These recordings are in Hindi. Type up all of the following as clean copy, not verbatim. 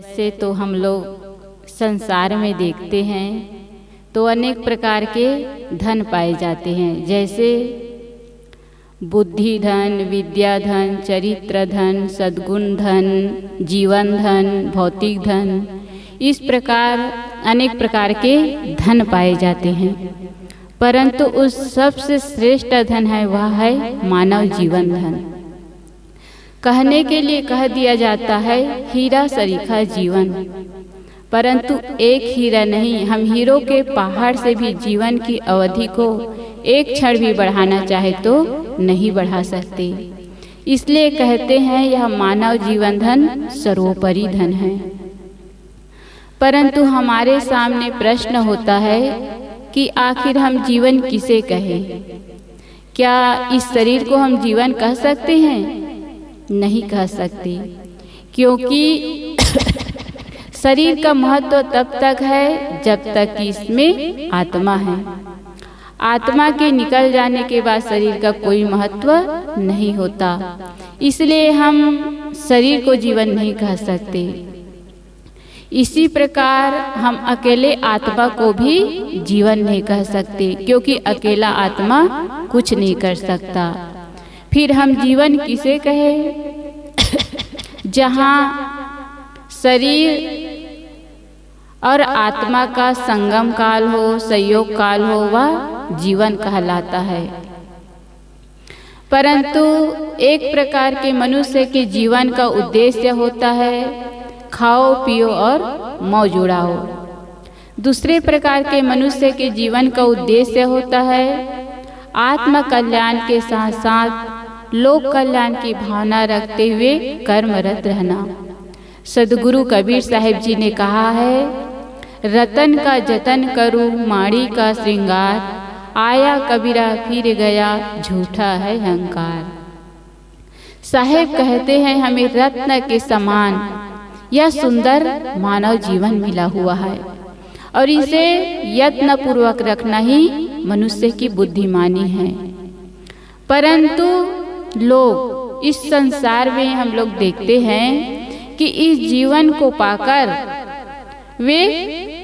वैसे तो हम लोग संसार में देखते हैं तो अनेक प्रकार के धन पाए जाते हैं, जैसे बुद्धि धन, विद्या धन, चरित्र धन, सद्गुण धन, जीवन धन, भौतिक धन, इस प्रकार अनेक प्रकार के धन पाए जाते हैं। परंतु उस सबसे श्रेष्ठ धन है वह है मानव जीवन धन। कहने के लिए कह दिया जाता है हीरा सरीखा जीवन, परंतु एक हीरा नहीं, हम हीरो के पहाड़ से भी जीवन की अवधि को एक क्षण भी बढ़ाना चाहे तो नहीं बढ़ा सकते। इसलिए कहते हैं यह मानव जीवन धन सर्वोपरि धन है। परंतु हमारे सामने प्रश्न होता है कि आखिर हम जीवन किसे कहें? क्या इस शरीर को हम जीवन कह सकते हैं? नहीं कह सकते, क्योंकि शरीर का महत्व तब तक है जब तक कि इसमें आत्मा है। आत्मा के निकल जाने के बाद शरीर का कोई महत्व नहीं होता, इसलिए हम शरीर को जीवन नहीं कह सकते। इसी प्रकार हम अकेले आत्मा को भी जीवन नहीं कह सकते, क्योंकि अकेला आत्मा कुछ नहीं कर सकता। फिर हम जीवन किसे कहें? जहाँ शरीर और आत्मा का संगम काल हो, संयोग काल हो, वह जीवन कहलाता है। परंतु एक प्रकार के मनुष्य के जीवन का उद्देश्य होता है खाओ पियो और मौज उड़ाओ। दूसरे प्रकार के मनुष्य के जीवन का उद्देश्य होता है आत्म कल्याण के साथ साथ लोक कल्याण की भावना रखते हुए कर्मरत रहना। सद्गुरु कबीर साहिब जी ने कहा है, रतन का जतन करूं माड़ी का श्रृंगार, आया कबीरा फिर गया झूठा है अहंकार। साहेब कहते हैं हमें रत्न के समान यह सुंदर मानव जीवन मिला हुआ है और इसे यत्न पूर्वक रखना ही मनुष्य की बुद्धिमानी है। परंतु लोग इस संसार में हम लोग देखते हैं कि इस जीवन को पाकर वे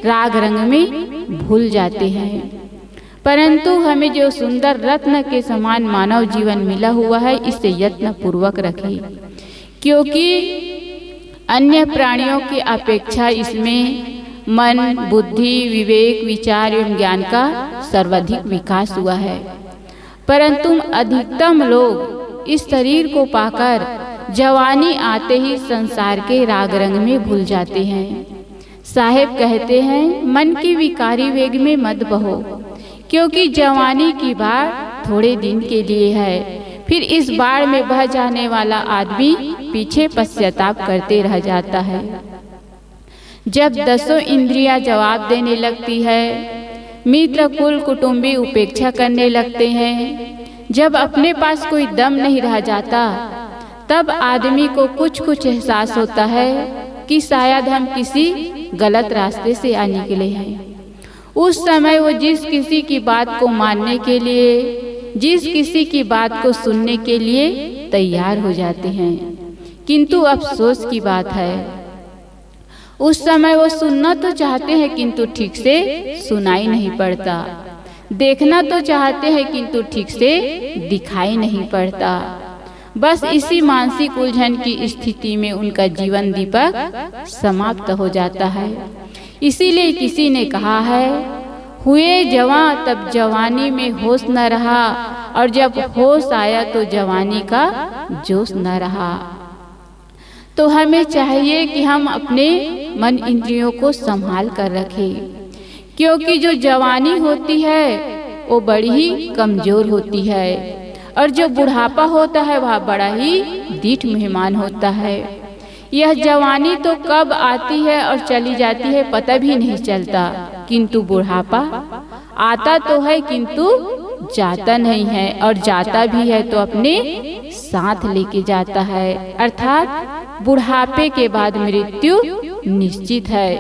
राग रंग में भूल जाते हैं। परंतु हमें जो सुंदर रत्न के समान मानव जीवन मिला हुआ है इसे यत्न पूर्वक रखें, क्योंकि अन्य प्राणियों की अपेक्षा इसमें मन, बुद्धि, विवेक, विचार एवं ज्ञान का सर्वाधिक विकास हुआ है। परंतु अधिकतम लोग इस शरीर को पाकर जवानी आते ही संसार के राग रंग में भूल जाते हैं। साहेब कहते हैं मन की विकारी वेग में मत बहो, क्योंकि जवानी की बाढ़ थोड़े दिन के लिए है, फिर इस बाढ़ में बह जाने वाला आदमी पीछे पश्चाताप करते रह जाता है। जब 10 इंद्रियां जवाब देने लगती है, मित्र कुल कुटुंबी उपेक्षा करने लगते हैं, जब अपने पास कोई दम नहीं रह जाता, तब आदमी को कुछ कुछ एहसास होता है कि शायद हम किसी गलत रास्ते से आ निकले हैं। उस समय वो जिस किसी की बात को मानने के लिए, जिस किसी की बात को सुनने के लिए तैयार हो जाते हैं, किंतु अफसोस की बात है उस समय वो सुनना तो चाहते हैं किंतु ठीक से सुनाई नहीं पड़ता, देखना तो चाहते हैं किंतु ठीक से दिखाई नहीं पड़ता। बस इसी मानसिक उलझन की स्थिति में उनका जीवन दीपक समाप्त हो जाता है। इसीलिए किसी ने कहा है, हुए जवां तब जवानी में होश न रहा, और जब होश आया तो जवानी का जोश न रहा। तो हमें चाहिए कि हम अपने मन इंद्रियों को संभाल कर रखें, क्योंकि जो जवानी होती है वो बड़ी ही कमजोर होती है, और जो बुढ़ापा होता है वह बड़ा ही दीठ मेहमान होता है। यह जवानी तो कब आती है और चली जाती है पता भी नहीं चलता, किंतु बुढ़ापा आता तो है किंतु जाता नहीं है, और जाता भी है तो अपने साथ लेके जाता है, अर्थात बुढ़ापे के बाद मृत्यु निश्चित है।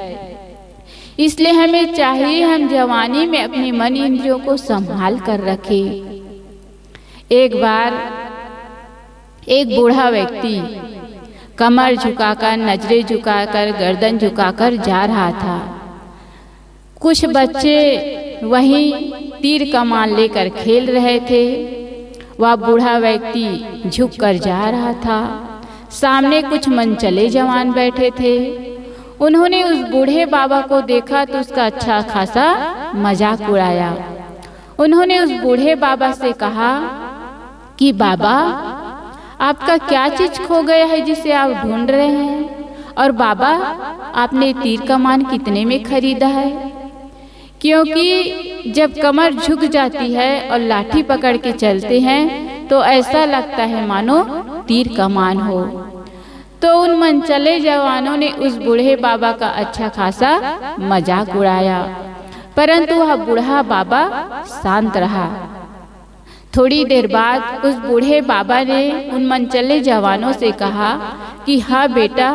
इसलिए हमें चाहिए हम जवानी में अपने मन इंद्रियों को संभाल कर रखें। एक बार एक बूढ़ा व्यक्ति कमर झुकाकर, नजरें झुकाकर, गर्दन झुकाकर जा रहा था। कुछ बच्चे वहीं तीर कमान लेकर खेल रहे थे। वह बूढ़ा व्यक्ति झुककर जा रहा था। सामने कुछ मनचले जवान बैठे थे। उन्होंने उस बूढ़े बाबा को देखा तो उसका अच्छा खासा मजाक उड़ाया। उन्होंने उस बूढ़े बाबा से कहा कि बाबा, आपका क्या चीज खो गया है जिसे आप ढूंढ रहे हैं? और बाबा, आपने तीर कमान कितने में खरीदा है? क्योंकि जब कमर झुक जाती है और लाठी पकड़ के चलते हैं तो ऐसा लगता है मानो तीर कमान हो। तो उन मनचले जवानों ने उस बूढ़े बाबा का अच्छा खासा मजाक उड़ाया, परंतु वह बूढ़ा बाबा शांत रहा। थोड़ी देर बाद उस बूढ़े बाबा ने उन मनचले जवानों से कहा कि हाँ बेटा,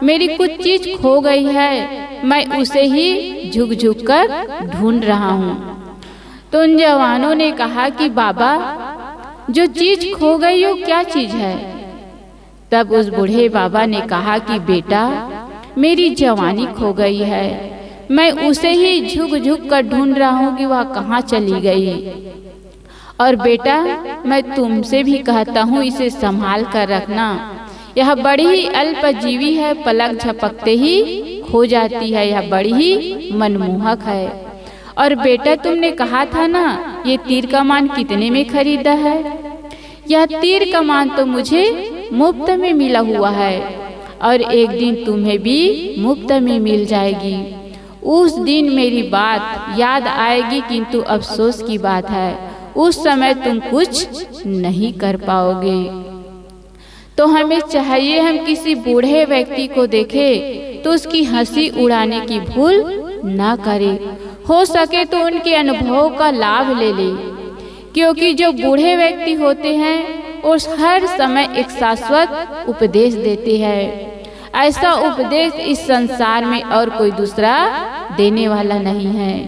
मेरी कुछ चीज खो गई है, मैं उसे ही झुक झुक कर ढूंढ रहा हूँ। तो उन जवानों ने कहा कि बाबा, जो चीज खो गई हो क्या चीज है? तब उस बूढ़े बाबा ने कहा कि बेटा, मेरी जवानी खो गई है, मैं उसे ही झुक झुक कर ढूंढ रहा हूँ कि वह कहाँ चली गई। और बेटा, मैं तुमसे भी कहता हूँ, इसे संभाल कर रखना। यह बड़ी ही अल्पजीवी है, पलक झपकते ही खो जाती है। यह बड़ी ही मनमोहक है। और बेटा, तुमने कहा था ना, ये तीर कमान कितने में खरीदा है? यह तीर कमान तो मुझे मुफ्त में मिला हुआ है और एक दिन तुम्हें भी मुफ्त में मिल जाएगी। उस दिन मेरी बात याद आएगी, किंतु अफसोस की बात है उस समय तुम कुछ नहीं कर पाओगे। तो हमें चाहिए, हम किसी बूढ़े व्यक्ति को देखें तो उसकी हंसी उड़ाने की भूल ना करें। हो सके तो उनके अनुभव का लाभ ले ले, क्योंकि जो बूढ़े व्यक्ति होते हैं वो हर समय एक शाश्वत उपदेश देते हैं। ऐसा उपदेश इस संसार में और कोई दूसरा देने वाला नहीं है,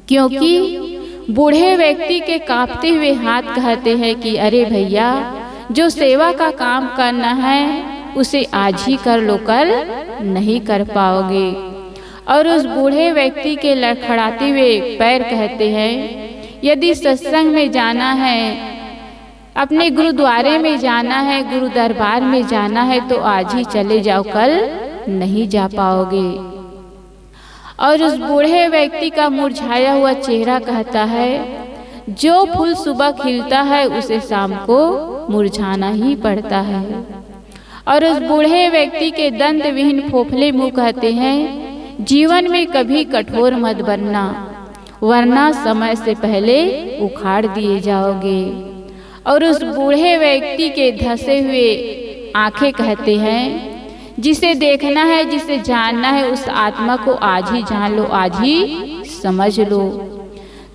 क्योंकि बूढ़े व्यक्ति के कांपते हुए हाथ कहते हैं कि अरे भैया, जो सेवा का काम करना है उसे आज ही कर लो, कल नहीं कर पाओगे। और उस बूढ़े व्यक्ति के लड़खड़ाते हुए पैर कहते हैं, यदि सत्संग में जाना है, अपने गुरुद्वारे में जाना है, गुरु दरबार में जाना है तो आज ही चले जाओ, कल नहीं जा पाओगे। और उस बूढ़े व्यक्ति का मुरझाया हुआ चेहरा कहता है, जो फूल सुबह खिलता है उसे शाम को मुरझाना ही पड़ता है। और उस बूढ़े व्यक्ति के दंत विहीन फोफले मुंह कहते हैं, जीवन में कभी कठोर मत बनना, वरना समय से पहले उखाड़ दिए जाओगे। और उस बूढ़े व्यक्ति के धंसे हुए आंखें कहते हैं, जिसे देखना है, जिसे जानना है, उस आत्मा को आज ही जान लो, आज ही समझ लो।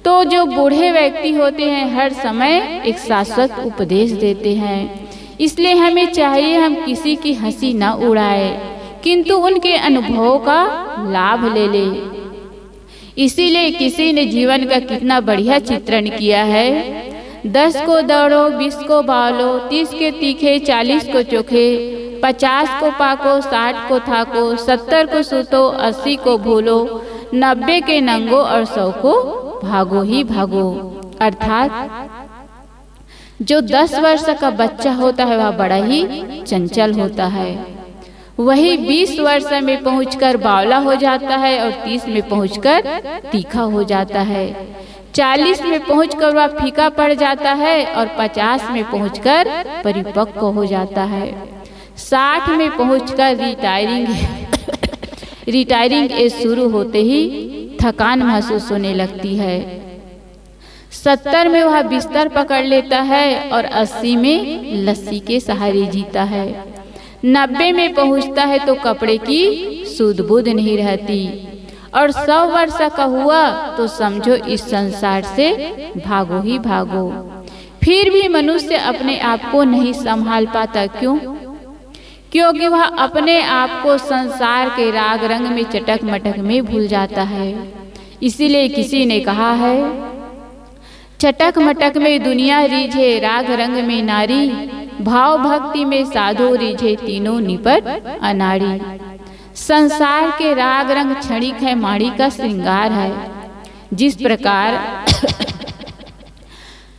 तो जो बूढ़े व्यक्ति होते हैं हर समय एक शाश्वत उपदेश देते हैं। इसलिए हमें चाहिए हम किसी की हंसी न उड़ाए, किंतु उनके अनुभव का लाभ ले ले। इसीलिए किसी ने जीवन का कितना बढ़िया चित्रण किया है। 10 को दौड़ो, 20 को बालो, 30 के तीखे, 40 को चोखे, 50 को पाको, 60 को थाको, 70 को सूतो, 80 को भूलो, 90 के नंगो और 100 को भागो ही भागो। अर्थात जो 10 वर्ष का बच्चा होता है वह बड़ा ही चंचल होता है, वही 20 वर्ष में पहुंचकर बावला हो जाता है और 30 में पहुंचकर तीखा हो जाता है, 40 में पहुंचकर वह फीका पड़ जाता है और 50 में पहुंचकर परिपक्व हो जाता है, 60 में पहुंचकर रिटायरिंग एज शुरू होते ही थकान महसूस होने लगती है, 70 में वह बिस्तर पकड़ लेता है और 80 में लस्सी के सहारे जीता है, 90 में पहुंचता है तो कपड़े की सुध बुध नहीं रहती और 100 वर्ष का हुआ तो समझो इस संसार से भागो ही भागो। फिर भी मनुष्य अपने आप को नहीं संभाल पाता। क्यों? क्योंकि वह अपने आप को संसार के राग रंग में चटक मटक में भूल जाता है। इसीलिए किसी ने कहा है, चटक मटक में दुनिया रीझे, राग रंग में नारी, भाव भक्ति में साधो रिझे तीनों निपट अनाड़ी। संसार के राग रंग क्षणिक है, माड़ी का श्रृंगार है। जिस प्रकार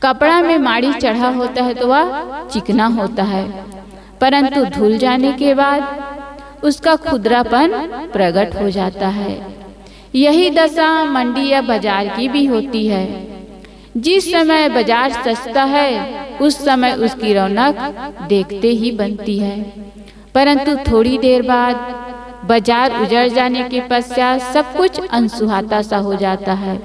कपड़ा में माड़ी चढ़ा होता है तो वह चिकना होता है, परंतु धुल जाने के बाद उसका खुदरापन प्रकट हो जाता है। यही दशा मंडी या बाजार की भी होती है। जिस समय बाजार सस्ता है उस समय उसकी रौनक देखते ही बनती है, परंतु थोड़ी देर बाद बाजार उजड़ जाने के पश्चात सब कुछ अनसुहाता सा हो जाता है।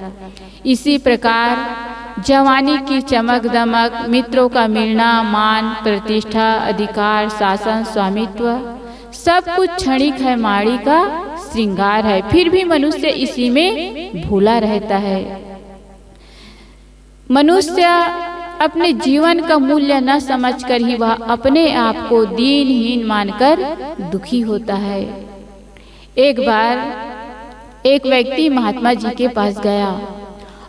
इसी प्रकार जवानी की चमक दमक, मित्रों का मिलना, मान प्रतिष्ठा, अधिकार, शासन, स्वामित्व सब कुछ क्षणिक है, माड़ी का श्रृंगार है। फिर भी मनुष्य इसी में भूला रहता है। मनुष्य अपने जीवन का मूल्य न समझकर ही वह अपने आप को दीनहीन मानकर दुखी होता है। एक बार एक व्यक्ति महात्मा जी के पास गया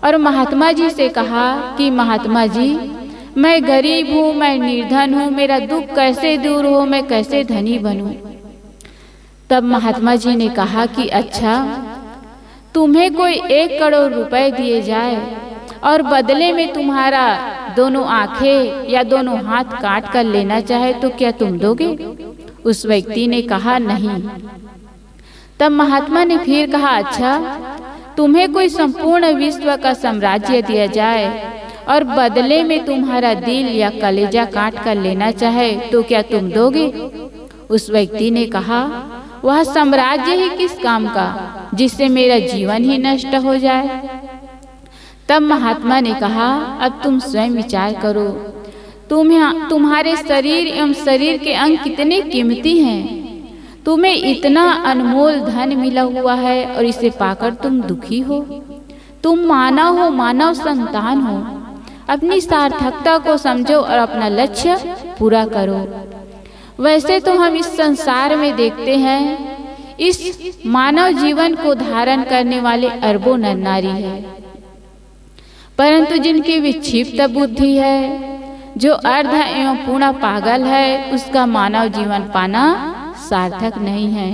और महात्मा जी से कहा कि महात्मा जी, मैं गरीब हूँ, मैं निर्धन हूँ, मेरा दुख कैसे दूर हो, मैं कैसे धनी बनूं। तब महात्मा जी ने कहा कि अच्छा, तुम्हें कोई 1 करोड़ रुपए दिए जाए और बदले में तुम्हारा दोनों आंखें या दोनों हाथ काट कर लेना चाहे तो क्या तुम दोगे? उस व्यक्ति ने कहा नहीं। तब महात्मा ने फिर कहा, अच्छा, तुम्हें कोई संपूर्ण विश्व का साम्राज्य दिया जाए और बदले में तुम्हारा दिल या कलेजा काट कर लेना चाहे तो क्या तुम दोगे? उस व्यक्ति ने कहा, वह साम्राज्य ही किस काम का जिससे मेरा जीवन ही नष्ट हो जाए। तब महात्मा ने कहा, अब तुम स्वयं विचार करो, तुम्हारे शरीर एवं शरीर के अंग कितने कीमती हैं। तुम्हें इतना अनमोल धन मिला हुआ है और इसे पाकर तुम दुखी हो। तुम मानव हो, मानव संतान हो। अपनी सार्थकता को समझो और अपना लक्ष्य पूरा करो। वैसे तो हम इस संसार में देखते हैं, इस मानव जीवन को धारण करने वाले अरबों नर नारी है, परंतु जिनकी विक्षिप्त बुद्धि है, जो अर्ध एवं पूर्ण पागल है, उसका मानव जीवन पाना सार्थक नहीं है।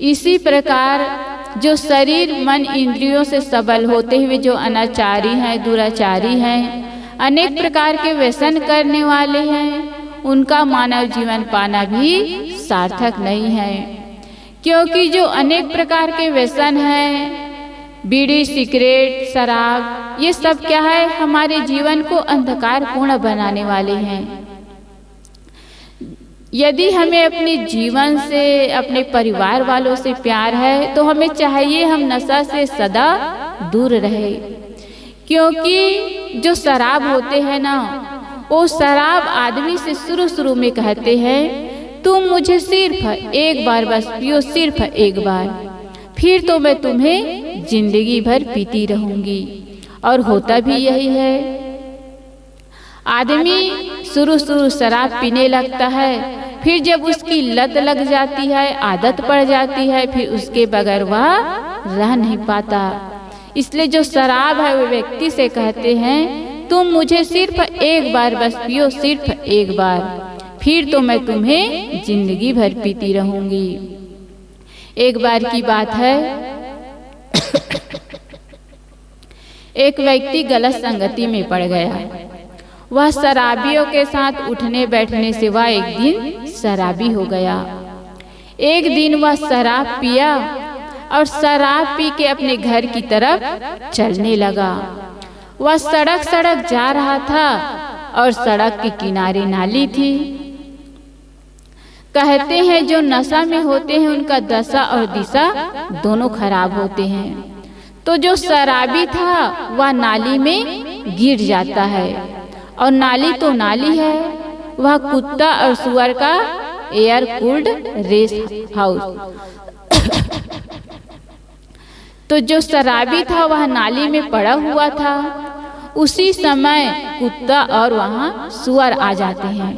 इसी प्रकार जो शरीर मन इंद्रियों से सबल होते हुए जो अनाचारी हैं, दुराचारी हैं, अनेक प्रकार के व्यसन करने वाले हैं, उनका मानव जीवन पाना भी सार्थक नहीं है। क्योंकि जो अनेक प्रकार के व्यसन हैं, बीड़ी, सिगरेट, शराब, ये सब क्या है, हमारे जीवन को अंधकारपूर्ण बनाने वाले हैं। यदि हमें अपने जीवन से, अपने परिवार वालों से प्यार है तो हमें चाहिए हम नशा से सदा दूर रहे। क्योंकि जो शराब होते हैं ना, वो शराब आदमी से शुरू में कहते हैं, तुम मुझे सिर्फ एक बार बस पियो, सिर्फ एक बार, फिर तो मैं तुम्हें जिंदगी भर पीती रहूंगी। और होता भी यही है। आदमी शुरू शराब पीने लगता है, फिर जब उसकी लत लग जाती है, आदत पड़ जाती है, फिर उसके बगैर वह रह नहीं पाता। इसलिए जो शराब है वो व्यक्ति से कहते हैं, तुम मुझे सिर्फ एक बार बस पियो, सिर्फ एक बार, फिर तो मैं तुम्हें जिंदगी भर पीती रहूंगी। एक बार की बात है, एक व्यक्ति गलत संगति में पड़ गया। वह शराबियों के साथ उठने बैठने से वह एक दिन शराबी हो गया। एक दिन वह शराब पिया और शराब पी के अपने घर की तरफ चलने लगा। वह सड़क जा रहा था और सड़क के किनारे नाली थी। कहते हैं जो नशा में होते हैं उनका दशा और दिशा दोनों खराब होते हैं। तो जो शराबी था वह नाली में गिर जाता है, और नाली तो नाली है, वह कुत्ता और सुअर का एयर कूल्ड रेस्ट हाउस। तो जो शराबी था वह नाली में पड़ा हुआ था। उसी समय कुत्ता और वहाँ सुअर आ जाते हैं।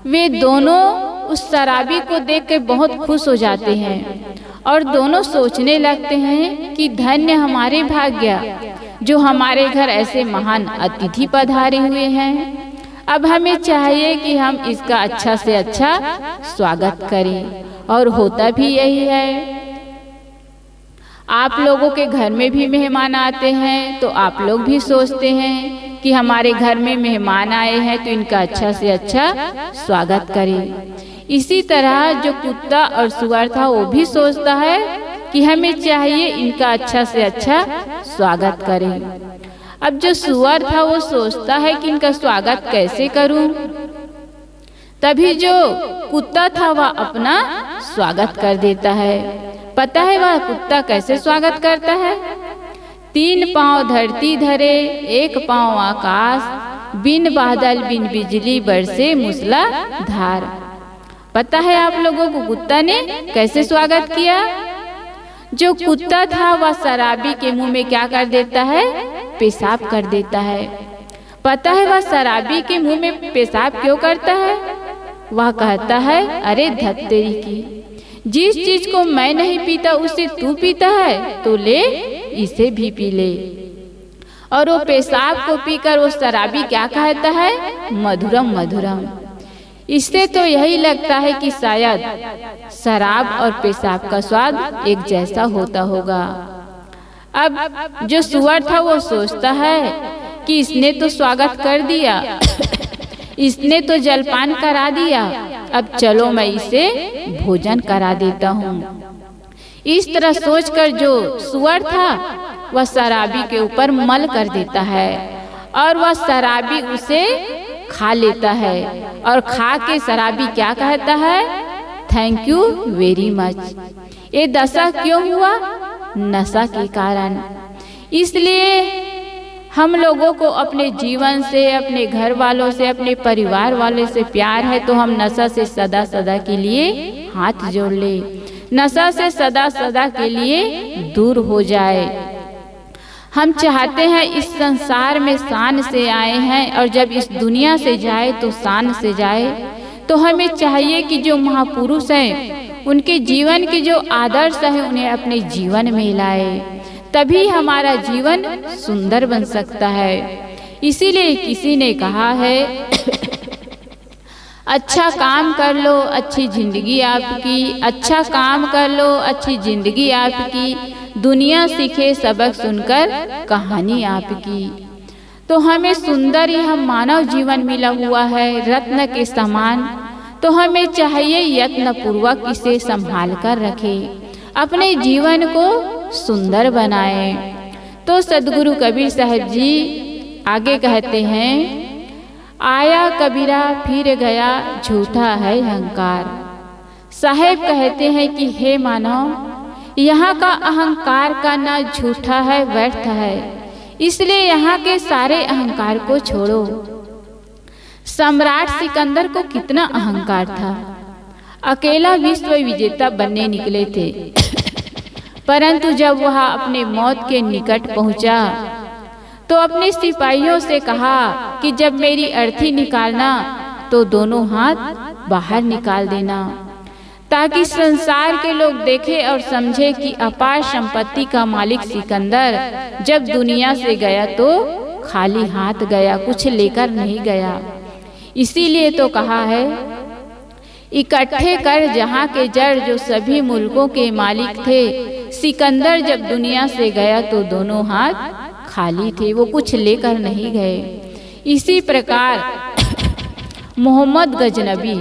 वे दोनों उस शराबी को देख के बहुत खुश हो जाते हैं और दोनों सोचने लगते हैं कि धन्य हमारे भाग्य जो हमारे घर ऐसे महान अतिथि पधारे हुए हैं। अब हमें चाहिए कि हम इसका अच्छा से अच्छा स्वागत करें, और होता भी यही है। आप लोगों के घर में भी मेहमान आते हैं तो आप लोग भी सोचते हैं कि हमारे घर में मेहमान आए हैं तो इनका अच्छा से अच्छा स्वागत करें। इसी तरह जो कुत्ता और सुअर था वो भी सोचता है कि हमें चाहिए इनका अच्छा से अच्छा स्वागत करें। अब जो सुअर था वो सोचता है कि इनका स्वागत कैसे करूं। तभी जो कुत्ता था वह अपना स्वागत कर देता है। पता है वह कुत्ता कैसे स्वागत करता है? 3 पांव धरती धरे, 1 पांव आकाश, बिन बादल बिन बिजली बरसे मूसलाधार। पता है आप लोगों को कुत्ता ने कैसे स्वागत किया? जो कुत्ता था वह शराबी के मुंह में क्या कर देता है? पेशाब कर देता है। पता है वह शराबी के मुंह में पेशाब क्यों करता है? वह कहता है, अरे धत तेरी की, जिस चीज को मैं नहीं पीता उसे तू पीता है तो ले इसे भी पी ले। और वो पेशाब को पीकर वो शराबी क्या कहता है? मधुरम मधुरम। इससे तो यही लगता है कि शायद शराब और पेशाब का स्वाद एक जैसा होता होगा। अब जो सुअर था वो सोचता है कि इसने तो स्वागत कर दिया, इसने तो जलपान करा दिया, अब चलो मैं इसे भोजन करा देता हूँ। इस तरह सोचकर जो सुअर था वह शराबी के ऊपर मल कर देता है और वह शराबी उसे खा लेता है। और खा के शराबी क्या कहता है? Thank you very much. ये दशा क्यों हुआ? नशा के कारण। इसलिए हम लोगों को अपने जीवन से, अपने घर वालों से, अपने परिवार वालों से प्यार है तो हम नशा से सदा सदा के लिए हाथ जोड़ ले, नशा से सदा सदा के लिए दूर हो जाए। हम चाहते हैं इस संसार में शान से आए हैं और जब इस दुनिया से जाए तो शान से जाए। तो हमें चाहिए कि जो महापुरुष हैं उनके जीवन के जो आदर्श हैं उन्हें अपने जीवन में लाए, तभी हमारा जीवन सुंदर बन सकता है। इसीलिए किसी ने कहा है अच्छा काम कर लो अच्छी जिंदगी आपकी, अच्छा काम कर लो अच्छी जिंदगी आपकी, दुनिया सीखे सबक सुनकर कहानी आपकी। तो हमें सुंदर यह मानव जीवन मिला हुआ है रत्न के समान, तो हमें चाहिए यत्न पूर्वक इसे संभाल कर रखें, अपने जीवन को सुंदर बनाएं। तो सदगुरु कबीर साहब जी आगे कहते हैं, आया कबीरा फिर गया झूठा है अहंकार। साहेब कहते हैं कि हे मानव, यहाँ का अहंकार का ना झूठा है व्यर्थ है, इसलिए यहाँ के सारे अहंकार को छोड़ो। सम्राट सिकंदर को कितना अहंकार था, अकेला विश्व विजेता बनने निकले थे, परंतु जब वह अपने मौत के निकट पहुंचा तो अपने सिपाहियों से कहा कि जब मेरी अर्थी निकालना तो दोनों हाथ बाहर निकाल देना, ताकि संसार के लोग देखें और समझे कि अपार संपत्ति का मालिक सिकंदर जब दुनिया से गया तो खाली हाथ गया, कुछ लेकर नहीं गया। इसीलिए तो कहा है, इकट्ठे कर जहाँ के जड़ जो सभी मुल्कों के मालिक थे, सिकंदर जब दुनिया से गया तो दोनों हाथ खाली थे, वो कुछ लेकर नहीं गए। इसी प्रकार मोहम्मद गजनबी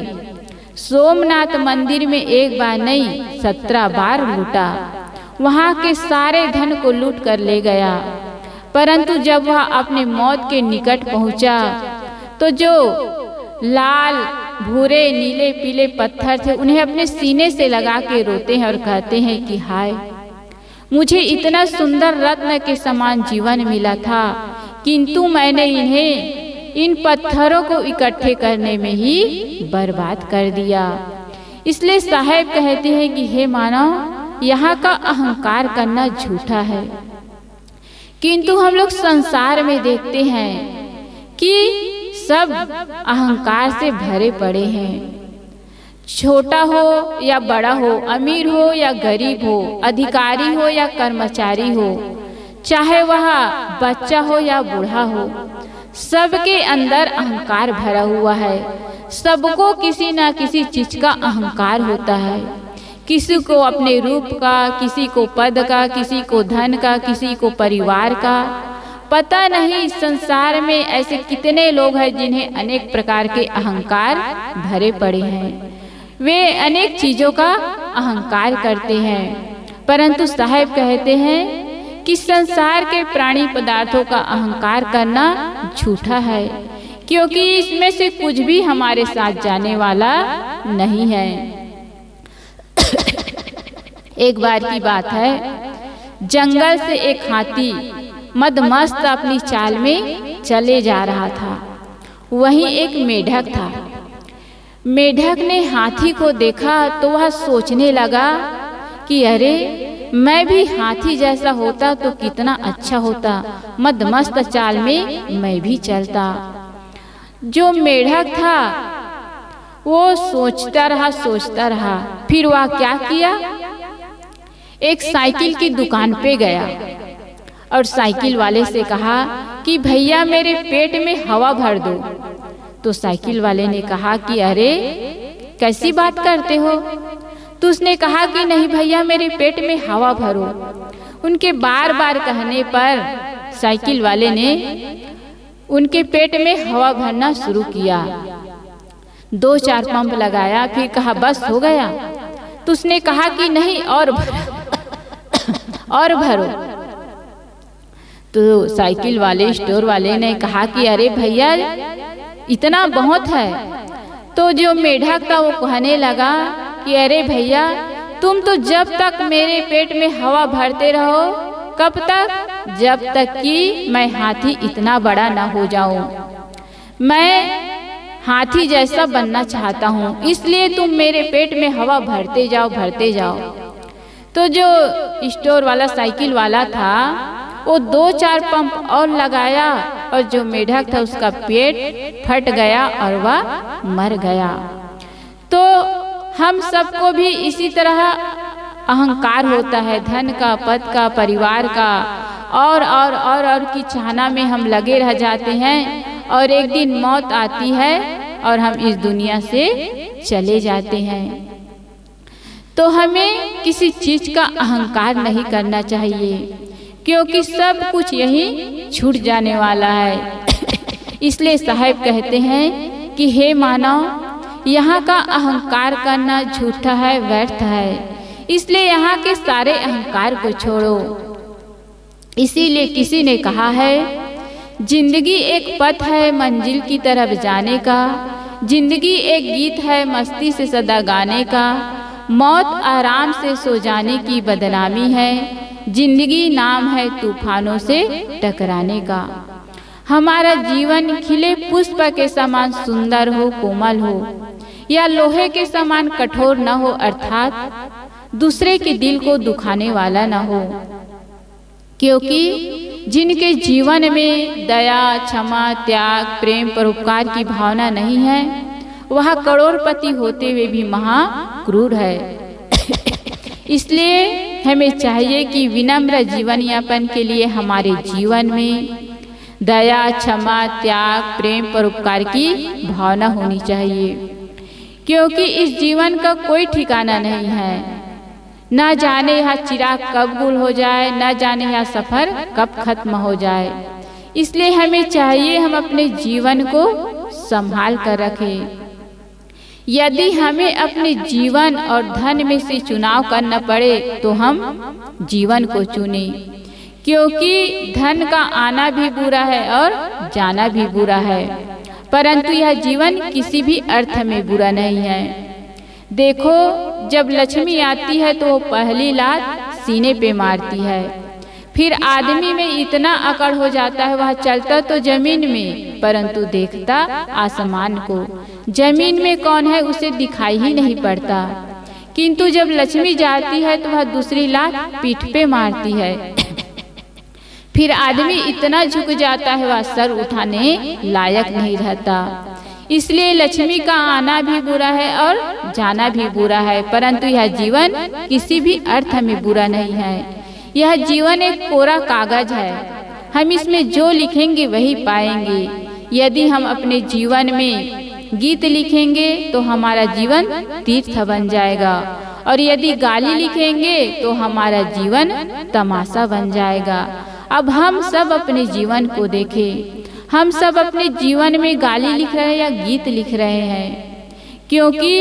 सोमनाथ मंदिर में एक बार नहीं 17 बार लूटा, वहाँ के सारे धन को लूट कर ले गया, परंतु जब वह अपने मौत के निकट पहुँचा तो जो लाल भूरे नीले पीले पत्थर थे उन्हें अपने सीने से लगा के रोते हैं और कहते हैं कि हाय, मुझे इतना सुंदर रत्न के समान जीवन मिला था, किंतु मैंने इन्हें इन पत्थरों को इकट्ठे करने में ही बर्बाद कर दिया। इसलिए साहेब कहते हैं कि हे मानव, यहाँ का अहंकार करना झूठा है, किंतु हम लोग संसार में देखते हैं कि सब अहंकार से भरे पड़े हैं। छोटा हो या बड़ा हो, अमीर हो या गरीब हो, अधिकारी हो या कर्मचारी हो, चाहे वह बच्चा हो या बूढ़ा हो, सबके अंदर अहंकार भरा हुआ है। सबको किसी ना किसी चीज का अहंकार होता है। किसी को अपने रूप का, किसी को पद का, किसी को धन का, किसी को परिवार का। पता नहीं इस संसार में ऐसे कितने लोग हैं जिन्हें अनेक प्रकार के अहंकार भरे पड़े हैं। वे अनेक चीजों का अहंकार करते हैं, परंतु साहब कहते हैं कि संसार के प्राणी पदार्थों का अहंकार करना झूठा है, क्योंकि इसमें से कुछ भी हमारे साथ जाने वाला नहीं है। एक बार की बात है, जंगल से एक हाथी मदमस्त अपनी चाल में चले जा रहा था। वहीं एक मेढक था। मेढक ने हाथी को देखा तो वह सोचने लगा कि अरे, मैं भी हाथी जैसा होता तो कितना अच्छा होता, मदमस्त चाल में मैं भी चलता। जो मेढक था वो सोचता रहा। फिर वह क्या किया, एक साइकिल की दुकान पे गया और साइकिल वाले से कहा कि भैया मेरे पेट में हवा भर दो। तो साइकिल वाले ने कहा कि अरे, कैसी बात करते हो। तो उसने कहा कि नहीं भैया, मेरे पेट में हवा भरो। उनके बार बार कहने पर साइकिल वाले ने उनके पेट में हवा भरना शुरू किया। 2-4 पंप लगाया, फिर कहा बस हो गया। तो उसने कहा कि नहीं, और भरो। तो साइकिल वाले, स्टोर वाले ने कहा कि अरे भैया, इतना बहुत है। तो जो मेढक था वो कहने लगा कि अरे भैया, तुम तो जब तक मेरे पेट में हवा भरते रहो। कब तक? जब तक कि मैं हाथी इतना बड़ा ना हो जाऊं। मैं हाथी जैसा बनना चाहता हूँ, इसलिए तुम मेरे पेट में हवा भरते जाओ। तो जो स्टोर वाला, साइकिल वाला था, वो 2-4 पंप और लगाया और जो मेढक था उसका पेट फट गया और वह मर गया। तो हम सबको भी इसी तरह अहंकार होता है, धन का, पद का, परिवार का, और की चाहना में हम लगे रह जाते हैं और एक दिन मौत आती है और हम इस दुनिया से चले जाते हैं। तो हमें किसी चीज का अहंकार नहीं करना चाहिए, क्योंकि सब कुछ यही छूट जाने वाला है। इसलिए साहब कहते हैं कि हे मानव, यहाँ का अहंकार करना झूठा है, व्यर्थ है। इसलिए यहाँ के सारे अहंकार को छोड़ो। इसीलिए किसी ने कहा है, जिंदगी एक पथ है मंजिल की तरफ जाने का, जिंदगी एक गीत है मस्ती से सदा गाने का, मौत आराम से सो जाने की बदनामी है, जिंदगी नाम है तूफानों से टकराने का। हमारा जीवन खिले पुष्प के समान सुंदर हो, कोमल हो, या लोहे के समान कठोर न हो, अर्थात दूसरे के दिल को दुखाने वाला न हो। क्योंकि जिनके जीवन में दया, क्षमा, त्याग, प्रेम, परोपकार की भावना नहीं है, वह करोड़पति होते हुए भी महाक्रूर है। इसलिए हमें चाहिए कि विनम्र जीवन यापन के लिए हमारे जीवन में दया, क्षमा, त्याग, प्रेम, परोपकार की भावना होनी चाहिए। क्योंकि इस जीवन का कोई ठिकाना नहीं है। न जाने यह चिराग कब गुल हो जाए, न जाने यह सफर कब खत्म हो जाए। इसलिए हमें चाहिए हम अपने जीवन को संभाल कर रखें। यदि हमें अपने जीवन और धन में से चुनाव करना पड़े तो हम जीवन को चुनें, क्योंकि धन का आना भी बुरा है और जाना भी बुरा है, परंतु यह जीवन किसी भी अर्थ में बुरा नहीं है। देखो, जब लक्ष्मी आती है तो वो पहली लात सीने पे मारती है, फिर आदमी में इतना अकड़ हो जाता है, वह चलता तो जमीन में परंतु देखता आसमान को। जमीन में कौन है उसे दिखाई ही नहीं पड़ता, किंतु जब लक्ष्मी जाती है तो वह दूसरी लात पीठ पे मारती है। फिर आदमी इतना झुक जाता है वह सर उठाने लायक नहीं रहता। इसलिए लक्ष्मी का आना भी बुरा है और जाना भी बुरा है, परंतु यह जीवन किसी भी अर्थ में बुरा नहीं है। यह जीवन एक कोरा कागज है, हम इसमें जो लिखेंगे वही पाएंगे। यदि हम अपने जीवन में गीत लिखेंगे तो हमारा जीवन तीर्थ बन जाएगा, और यदि गाली लिखेंगे तो हमारा जीवन तमाशा बन जाएगा। अब हम सब अपने जीवन को देखें, हम सब अपने जीवन में गाली लिख रहे हैं या गीत लिख रहे हैं, क्योंकि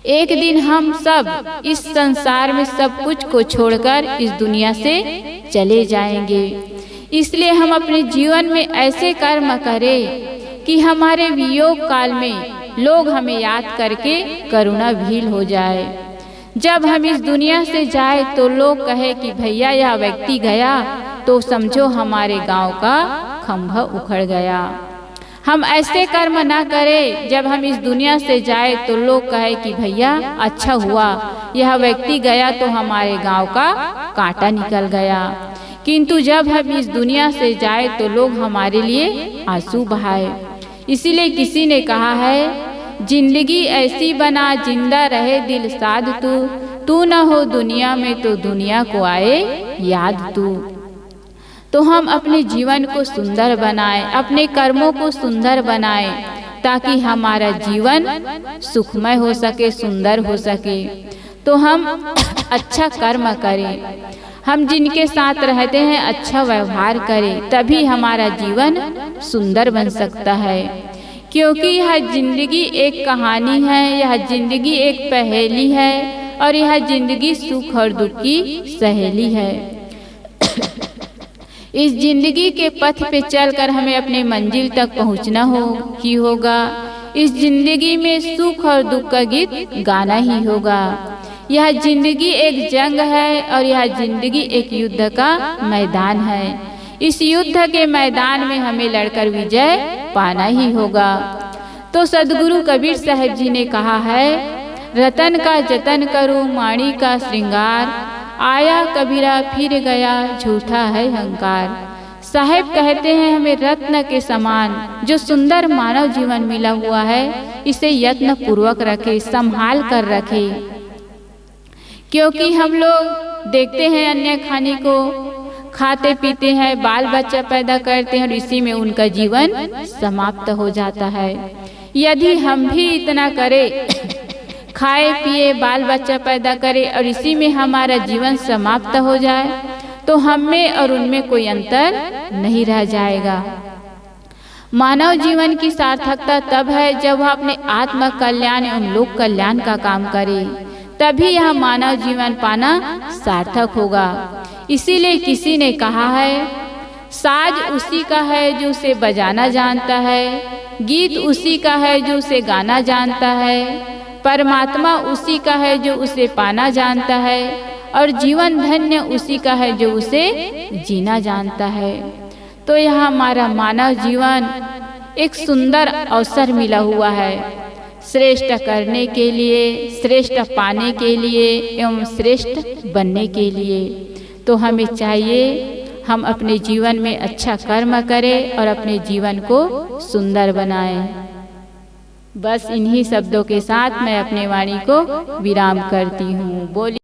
एक दिन हम सब इस संसार में सब कुछ को छोड़कर इस दुनिया से चले जाएंगे। इसलिए हम अपने जीवन में ऐसे कर्म करें कि हमारे वियोग काल में लोग हमें याद करके करुणा भील हो जाए। जब हम इस दुनिया से जाए तो लोग कहे कि भैया यह व्यक्ति गया तो समझो हमारे गांव का खंभा उखड़ गया। हम ऐसे कर्म ना करें जब हम इस दुनिया से जाए तो लोग कहे कि भैया अच्छा हुआ यह व्यक्ति गया तो हमारे गांव का कांटा निकल गया। किंतु जब हम इस दुनिया से जाए तो लोग हमारे लिए आंसू बहाए। इसीलिए किसी ने कहा है, जिंदगी ऐसी बना जिंदा रहे दिल साध तू न हो दुनिया में तो दुनिया को आए याद तू। तो हम अपने जीवन को सुंदर बनाएं, अपने कर्मों को सुंदर बनाएं, ताकि हमारा जीवन सुखमय हो सके, सुंदर हो सके। तो हम अच्छा कर्म करें, हम जिनके साथ रहते हैं अच्छा व्यवहार करें, तभी हमारा जीवन सुंदर बन सकता है। क्योंकि यह जिंदगी एक कहानी है, यह जिंदगी एक पहेली है, और यह जिंदगी सुख और दुख की सहेली है। इस जिंदगी के पथ पे चलकर हमें अपने मंजिल तक पहुंचना होगा। इस जिंदगी में सुख और दुख का गीत गाना ही होगा। यह जिंदगी एक जंग है और यह जिंदगी एक युद्ध का मैदान है। इस युद्ध के मैदान में हमें लड़कर विजय पाना ही होगा। तो सदगुरु कबीर साहब जी ने कहा है, रतन का जतन करूं माणी का श्रृंगार, आया कबीरा फिर गया झूठा है अहंकार। साहेब कहते हैं हमें रत्न के समान जो सुंदर मानव जीवन मिला हुआ है, इसे यत्न पूर्वक रखे, संभाल कर रखे। क्योंकि हम लोग देखते हैं अन्य खाने को खाते पीते हैं, बाल बच्चा पैदा करते हैं और इसी में उनका जीवन समाप्त हो जाता है। यदि हम भी इतना करें, खाए पिए बाल बच्चा पैदा करें और इसी में हमारा जीवन समाप्त हो जाए, तो हम में और उनमें कोई अंतर नहीं रह जाएगा। मानव जीवन की सार्थकता तब है जब वह अपने आत्म कल्याण एवं लोक कल्याण का काम करे, तभी यह मानव जीवन पाना सार्थक होगा। इसीलिए किसी ने कहा है, साज उसी का है जो उसे बजाना जानता है, गीत उसी का है जो उसे गाना जानता है, परमात्मा उसी का है जो उसे पाना जानता है, और जीवन धन्य उसी का है जो उसे जीना जानता है। तो यह हमारा मानव जीवन एक सुंदर अवसर मिला हुआ है श्रेष्ठ करने के लिए, श्रेष्ठ पाने के लिए एवं श्रेष्ठ बनने के लिए। तो हमें चाहिए हम अपने जीवन में अच्छा कर्म करें और अपने जीवन को सुंदर बनाएं। बस इन्हीं शब्दों के साथ मैं अपने वाणी को विराम करती हूँ। बोलिए।